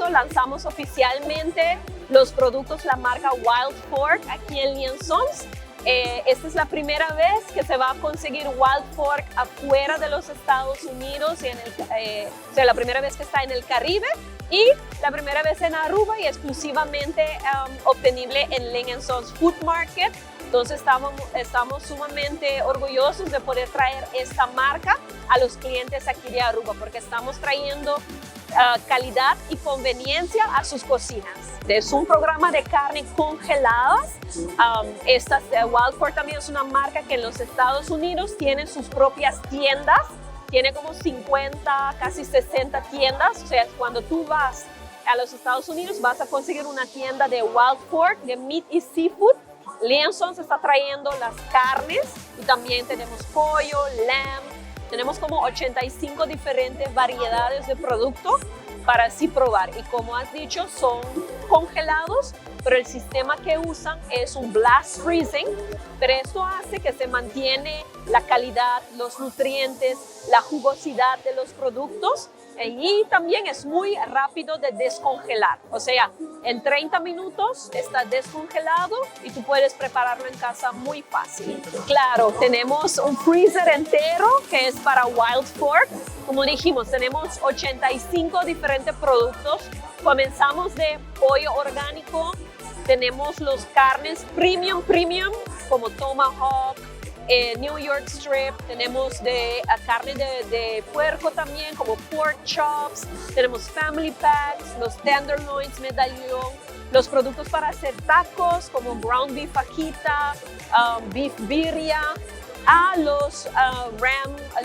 agosto lanzamos oficialmente los productos, la marca Wild Fork aquí en Liaisons. Esta es la primera vez que se va a conseguir Wild Fork afuera de los Estados Unidos, o sea, la primera vez que está en el Caribe y la primera vez en Aruba y exclusivamente obtenible en Liaisons Food Market. Entonces estamos sumamente orgullosos de poder traer esta marca a los clientes aquí de Aruba porque estamos trayendo calidad y conveniencia a sus cocinas. Es un programa de carne congeladas. Wild Fork también es una marca que en los Estados Unidos tiene sus propias tiendas. Tiene como 50, casi 60 tiendas. O sea, cuando tú vas a los Estados Unidos vas a conseguir una tienda de Wild Fork, de Meat y Seafood. Liaisons está trayendo las carnes y también tenemos pollo, lamb. Tenemos como 85 diferentes variedades de productos para así probar. Y como has dicho, son congelados, pero el sistema que usan es un blast freezing. Pero esto hace que se mantiene la calidad, los nutrientes, la jugosidad de los productos. Y también es muy rápido de descongelar. O sea, en 30 minutos está descongelado y tú puedes prepararlo en casa muy fácil. Claro, tenemos un freezer entero que es para Wild Fork. Como dijimos, tenemos 85 diferentes productos. Comenzamos de pollo orgánico. Tenemos los carnes premium como Tomahawk, New York Strip, tenemos carne de puerco también como pork chops, tenemos family packs, los tenderloins, medallón, los productos para hacer tacos como ground beef fajita, beef birria, a los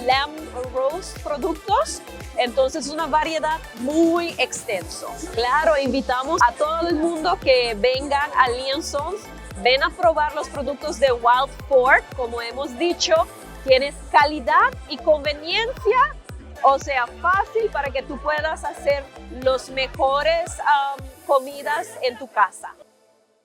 lamb roast productos. Entonces es una variedad muy extensa. Claro, invitamos a todo el mundo que vengan a Liaisons. Ven a probar los productos de Wild Fork. Como hemos dicho, tienes calidad y conveniencia, o sea, fácil para que tú puedas hacer los mejores comidas en tu casa.